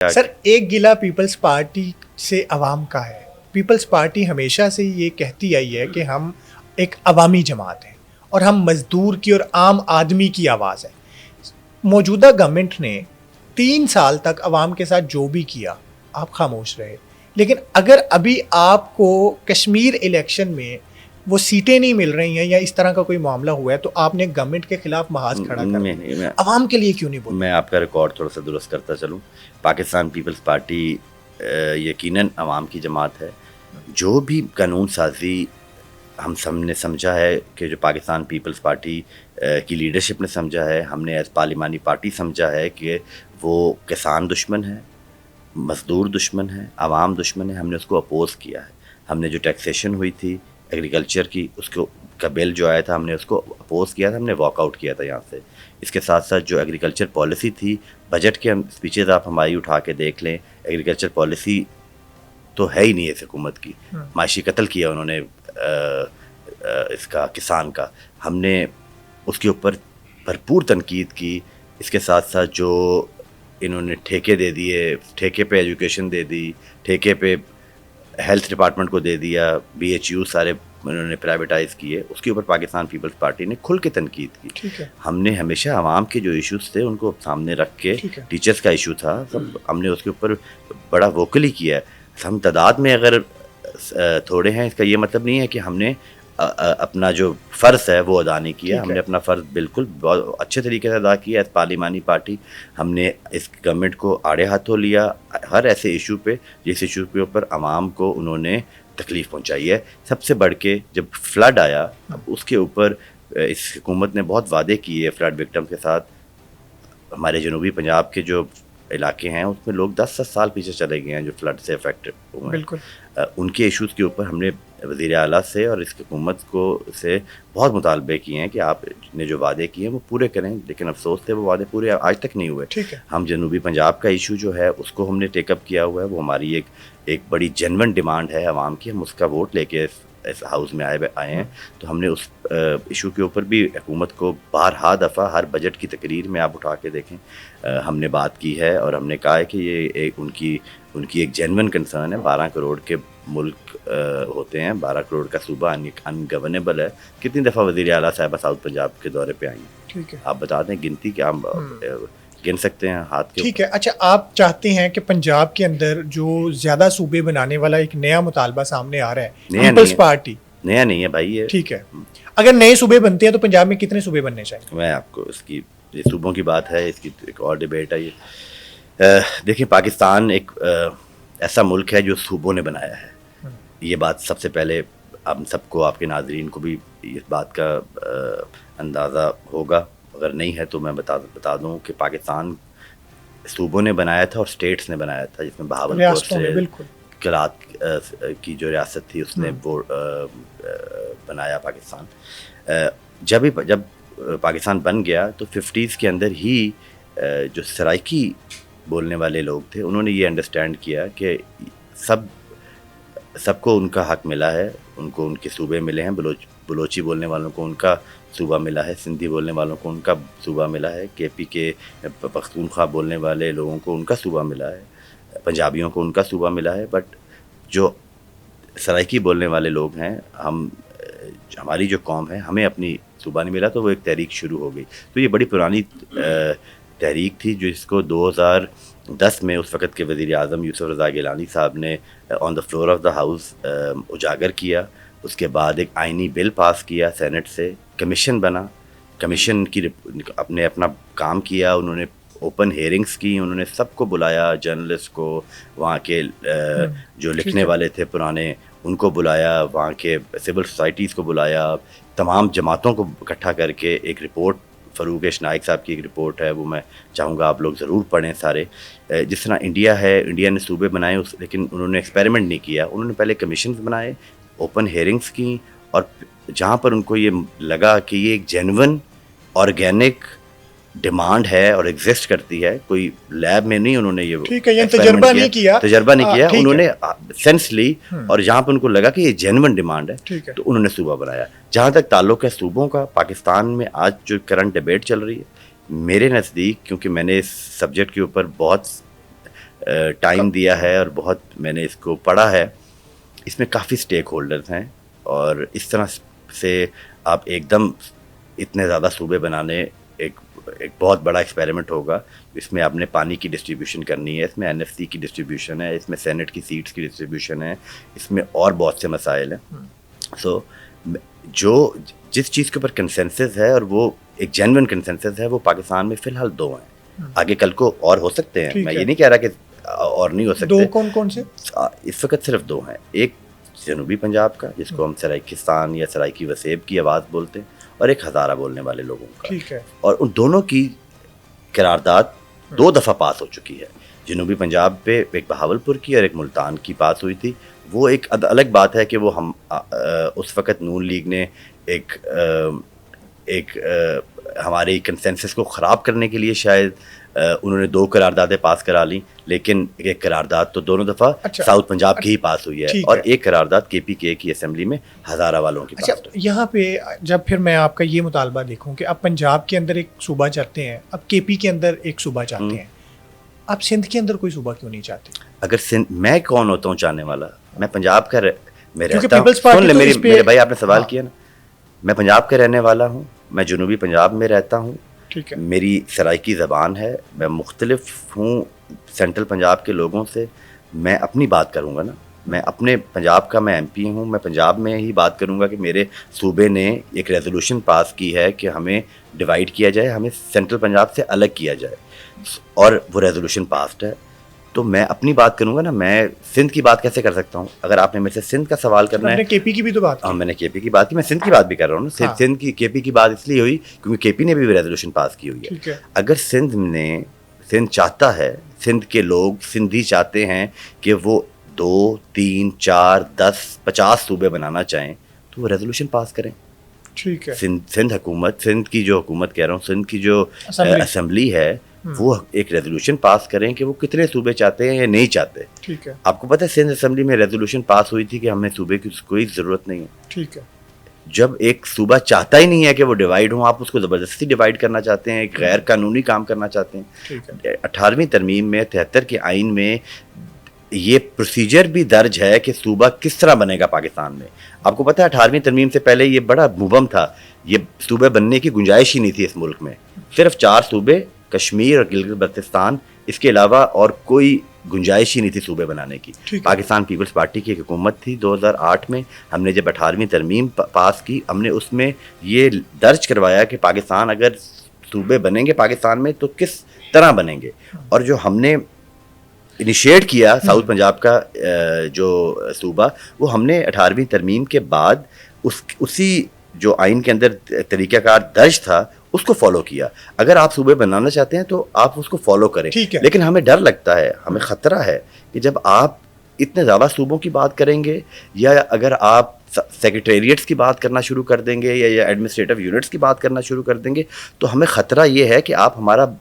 سر ایک گلہ Peoples party سے عوام کا ہے. پیپلز پارٹی ہمیشہ سے یہ کہتی آئی ہے کہ ہم ایک عوامی جماعت ہیں اور ہم مزدور کی اور عام آدمی کی آواز ہے. موجودہ گورنمنٹ نے 3 سال تک عوام کے ساتھ جو بھی کیا آپ خاموش رہے, لیکن اگر ابھی آپ کو کشمیر الیکشن میں وہ سیٹیں نہیں مل رہی ہیں یا اس طرح کا کوئی معاملہ ہوا ہے تو آپ نے گورنمنٹ کے خلاف محاذ کھڑا کر دیا, عوام کے لیے کیوں نہیں بولتے؟ میں آپ کا ریکارڈ تھوڑا سا درست کرتا چلوں. پاکستان پیپلز پارٹی یقیناً عوام کی جماعت ہے. جو بھی قانون سازی ہم سب نے سمجھا ہے کہ جو پاکستان پیپلز پارٹی کی لیڈرشپ نے سمجھا ہے, ہم نے ایز پارلیمانی پارٹی سمجھا ہے کہ وہ کسان دشمن ہے, مزدور دشمن ہے, عوام دشمن ہے, ہم نے اس کو اپوز کیا ہے. ہم نے جو ٹیکسیشن ہوئی تھی ایگریکلچر کی, اس کو کا بل جو آیا تھا ہم نے اس کو اپوز کیا تھا, ہم نے واک آؤٹ کیا تھا یہاں سے. اس کے ساتھ ساتھ جو ایگریکلچر پالیسی تھی, بجٹ کے اسپیچز آپ ہماری اٹھا کے دیکھ لیں, ایگریکلچر پالیسی تو ہے ہی نہیں اس حکومت کی. معاشی قتل کیا انہوں نے اس کا کسان کا. ہم نے اس کے اوپر بھرپور تنقید کی. اس کے ساتھ ساتھ جو انہوں نے ٹھیکے دے دیے, ٹھیکے پہ ایجوکیشن دے دی, ٹھیکے پہ ہیلتھ ڈپارٹمنٹ کو دے دیا, BHU سارے انہوں نے پرائیویٹائز کیے, اس کے اوپر پاکستان پیپلز پارٹی نے کھل کے تنقید کی. ہم نے ہمیشہ عوام کے جو ایشوز تھے ان کو سامنے رکھ کے, ٹیچرز کا ایشو تھا سب, ہم نے اس کے اوپر بڑا ووکلی کیا ہے. ہم تعداد میں اگر تھوڑے ہیں اس کا یہ مطلب نہیں ہے کہ ہم نے اپنا جو فرض ہے وہ ادا نہیں کیا. ہم نے اپنا فرض بالکل بہت اچھے طریقے سے ادا کیا ایز پارلیمانی پارٹی. ہم نے اس گورنمنٹ کو آڑے ہاتھوں لیا ہر ایسے ایشو پہ جس ایشو کے اوپر عوام کو انہوں نے تکلیف پہنچائی ہے. سب سے بڑھ کے جب فلڈ آیا, اب اس کے اوپر اس حکومت نے بہت وعدے کیے فلڈ وکٹم کے ساتھ. ہمارے جنوبی پنجاب کے جو علاقے ہیں اس میں لوگ 10 سال پیچھے چلے گئے ہیں جو فلڈ سے افیکٹ ہوئے ہیں. ان کے ایشوز کے اوپر ہم نے وزیر اعلیٰ سے اور اس حکومت کو سے بہت مطالبے کیے ہیں کہ آپ نے جو وعدے کیے ہیں وہ پورے کریں, لیکن افسوس تھے وہ وعدے پورے آج تک نہیں ہوئے. ہم جنوبی پنجاب کا ایشو جو ہے اس کو ہم نے ٹیک اپ کیا ہوا ہے. وہ ہماری ایک بڑی جینون ڈیمانڈ ہے عوام کی. ہم اس کا ووٹ لے کے اس ہاؤس میں آئے ہیں, تو ہم نے اس ایشو کے اوپر بھی حکومت کو بارہا دفعہ ہر بجٹ کی تقریر میں آپ اٹھا کے دیکھیں ہم نے بات کی ہے, اور ہم نے کہا ہے کہ یہ ایک ان کی ایک جینون کنسرن ہے. 12 کروڑ کے ملک ہوتے ہیں, 12 کروڑ کا صوبہ ان گورنیبل ہے. کتنی دفعہ وزیر اعلیٰ صاحبہ ساؤتھ پنجاب کے دورے پہ آئی ہیں, آپ بتا دیں گنتی کیا ہم گن سکتے ہیں ہاتھ کے. ٹھیک ہے, اچھا آپ چاہتے ہیں کہ پنجاب کے اندر جو زیادہ صوبے بنانے والا ایک نیا مطالبہ سامنے آ رہا ہے, پیپلز پارٹی نیا نہیں ہے بھائی یہ. ٹھیک ہے, اگر نئے صوبے بنتے ہیں تو پنجاب میں کتنے صوبے بننے چاہیے؟ میں آپ کو اس کی صوبوں کی بات ہے, اس کی ایک اور ڈیبیٹ ہے. یہ دیکھیں پاکستان ایک ایسا ملک ہے جو صوبوں نے بنایا ہے. یہ بات سب سے پہلے ہم سب کو, آپ کے ناظرین کو بھی اس بات کا اندازہ ہوگا, اگر نہیں ہے تو میں بتا دوں کہ پاکستان صوبوں نے بنایا تھا اور اسٹیٹس نے بنایا تھا, جس میں بہاولپور سے کلات کی جو ریاست تھی اس نے وہ بنایا پاکستان. جب پاکستان بن گیا تو 50s کے اندر ہی جو سرائکی بولنے والے لوگ تھے انہوں نے یہ انڈرسٹینڈ کیا کہ سب کو ان کا حق ملا ہے, ان کو ان کے صوبے ملے ہیں. بلوچی بولنے والوں کو ان کا صوبہ ملا ہے, سندھی بولنے والوں کو ان کا صوبہ ملا ہے, KP کے پختونخوا بولنے والے لوگوں کو ان کا صوبہ ملا ہے, پنجابیوں کو ان کا صوبہ ملا ہے. بٹ جو سرائکی بولنے والے لوگ ہیں, ہماری جو قوم ہے, ہمیں اپنی صوبہ نہیں ملا, تو وہ ایک تحریک شروع ہو گئی. تو یہ بڑی پرانی تحریک تھی جس کو 2010 میں اس وقت کے وزیر اعظم یوسف رضا گیلانی صاحب نے on the floor of the house اجاگر کیا. اس کے بعد ایک آئینی بل پاس کیا سینٹ سے, کمیشن بنا, کمیشن کی اپنا کام کیا. انہوں نے اوپن ہیئرنگس کی, انہوں نے سب کو بلایا, جرنلسٹ کو, وہاں کے جو لکھنے والے تھے پرانے ان کو بلایا, وہاں کے سول سوسائٹیز کو بلایا, تمام جماعتوں کو اکٹھا کر کے ایک رپورٹ, فروغ نائک صاحب کی ایک رپورٹ ہے, وہ میں چاہوں گا آپ لوگ ضرور پڑھیں سارے. جس طرح انڈیا نے صوبے بنائے لیکن انہوں نے ایکسپیریمنٹ نہیں کیا. انہوں نے پہلے کمیشنز بنائے, اوپن ہیئرنگس کی, اور جہاں پر ان کو یہ لگا کہ یہ ایک جینون آرگینک ڈیمانڈ ہے اور ایگزسٹ کرتی ہے, کوئی لیب میں نہیں انہوں نے یہ تجربہ نہیں کیا, انہوں نے سینس لی, اور جہاں پہ ان کو لگا کہ یہ جینون ڈیمانڈ ہے تو انہوں نے صوبہ بنایا. جہاں تک تعلق ہے صوبوں کا, پاکستان میں آج جو کرنٹ ڈیبیٹ چل رہی ہے, میرے نزدیک, کیونکہ میں نے اس سبجیکٹ کے اوپر بہت ٹائم دیا ہے اور بہت میں نے اس کو پڑھا ہے. اس میں کافی اسٹیک ہولڈرز ہیں اور اس طرح سے آپ ایک دم اتنے زیادہ صوبے بنانے ایک بہت بڑا ایکسپیریمنٹ ہوگا. اس میں آپ نے پانی کی ڈسٹریبیوشن کرنی ہے, اس میں این ایف سی کی ڈسٹریبیوشن ہے, اس میں سینٹ کی سیٹس کی ڈسٹریبیوشن ہے, اس میں اور بہت سے مسائل ہیں. سو جو جس چیز کے اوپر کنسنسس ہے اور وہ ایک جینوئن کنسنسس ہے وہ پاکستان میں فی الحال 2 ہیں. آگے کل کو اور ہو سکتے ہیں, میں یہ نہیں کہہ رہا کہ اور نہیں ہو سکتے. 2 کون کون سے؟ اس وقت صرف 2 ہیں. ایک جنوبی پنجاب کا جس کو ہم سرائکستان یا سرائکی وسیب کی آواز بولتے ہیں, اور ایک ہزارہ بولنے والے لوگوں کا. ٹھیک ہے. اور ان دونوں کی قرارداد 2 دفعہ پاس ہو چکی ہے. جنوبی پنجاب پہ ایک بہاولپور کی اور ایک ملتان کی پاس ہوئی تھی. وہ ایک الگ بات ہے کہ وہ ہم اس وقت نون لیگ نے ایک ہمارے کنسنسس کو خراب کرنے کے لیے شاید انہوں نے 2 قراردادیں پاس کرا لیں, لیکن ایک قرارداد تو دونوں دفعہ ساؤتھ پنجاب کی ہی پاس ہوئی ہے اور ایک قرارداد کے پی کے کی اسمبلی میں ہزارہ والوں کی پاس. یہاں پہ جب پھر میں آپ کا یہ مطالبہ دیکھوں کہ اب پنجاب کے اندر ایک صوبہ چاہتے ہیں, اب کے پی کے اندر ایک صوبہ چاہتے ہیں, آپ سندھ کے اندر کوئی صوبہ کیوں نہیں چاہتے؟ اگر سندھ, میں کون ہوتا ہوں چاہنے والا؟ میں پنجاب کا میں رہتا ہوں. پیپلز پارٹی سن لے میرے بھائی, آپ نے سوال کیا نا, میں پنجاب کا رہنے والا ہوں, میں جنوبی پنجاب میں رہتا ہوں. ٹھیک ہے. میری سرائکی زبان ہے, میں مختلف ہوں سینٹرل پنجاب کے لوگوں سے. میں اپنی بات کروں گا نا, میں اپنے پنجاب کا میں ایم پی ہوں, میں پنجاب میں ہی بات کروں گا کہ میرے صوبے نے ایک ریزولوشن پاس کی ہے کہ ہمیں ڈیوائیڈ کیا جائے, ہمیں سینٹرل پنجاب سے الگ کیا جائے, اور وہ ریزولوشن پاسڈ ہے. تو میں اپنی بات کروں گا نا. میں سندھ کی بات کیسے کر سکتا ہوں؟ اگر آپ نے میرے سے سندھ کا سوال کرنا ہے, کے پی کی بھی تو بات, ہاں میں نے کے پی کی بات کی, میں سندھ کی بات بھی کر رہا ہوں نا. سندھ کی کے پی کی بات اس لیے ہوئی کیونکہ کے پی نے بھی ریزولوشن پاس کی ہوئی ہے. اگر سندھ چاہتا ہے, سندھ کے لوگ سندھی چاہتے ہیں کہ وہ 2 3 4 10 50 صوبے بنانا چاہیں تو وہ ریزولوشن پاس کریں. ٹھیک ہے. سندھ حکومت, سندھ کی جو حکومت کہہ رہا ہوں, سندھ کی جو اسمبلی ہے وہ ایک ریزولوشن پاس کریں کہ وہ کتنے صوبے چاہتے ہیں یا نہیں چاہتے. ٹھیک ہے. آپ کو پتہ ہے سندھ اسمبلی میں ریزولوشن پاس ہوئی تھی کہ ہمیں صوبے کی کوئی ضرورت نہیں ہے. ٹھیک ہے. جب ایک صوبہ چاہتا ہی نہیں ہے کہ وہ ڈیوائیڈ ہوں, آپ اس کو زبردستی ڈیوائیڈ کرنا چاہتے ہیں, ایک غیر قانونی کام کرنا چاہتے ہیں. 18ویں ترمیم میں 73 کے آئین میں یہ پروسیجر بھی درج ہے کہ صوبہ کس طرح بنے گا پاکستان میں. آپ کو پتہ ہے 18ویں ترمیم سے پہلے یہ بڑا مبہم تھا, یہ صوبے بننے کی گنجائش ہی نہیں تھی اس ملک میں. صرف 4 صوبے, کشمیر اور گلگت بلتستان, اس کے علاوہ اور کوئی گنجائش ہی نہیں تھی صوبے بنانے کی. پاکستان پیپلز پارٹی کی ایک حکومت تھی 2008 میں. ہم نے جب 18ویں ترمیم پاس کی, ہم نے اس میں یہ درج کروایا کہ پاکستان اگر صوبے بنیں گے پاکستان میں تو کس طرح بنیں گے. اور جو ہم نے انیشیٹ کیا ساؤتھ پنجاب کا جو صوبہ, وہ ہم نے 18ویں ترمیم کے بعد اسی جو آئین کے اندر طریقہ کار درج تھا اس کو فالو کیا. اگر آپ صوبے بنانا چاہتے ہیں تو آپ اس کو فالو کریں. لیکن ہمیں ڈر لگتا ہے, ہمیں خطرہ ہے کہ جب آپ اتنے زیادہ صوبوں کی بات کریں گے, یا اگر آپ سیکریٹریٹس کی بات کرنا شروع کر دیں گے یا ایڈمنسٹریٹو یونٹس کی بات کرنا شروع کر دیں گے, تو ہمیں خطرہ یہ ہے کہ آپ ہمارا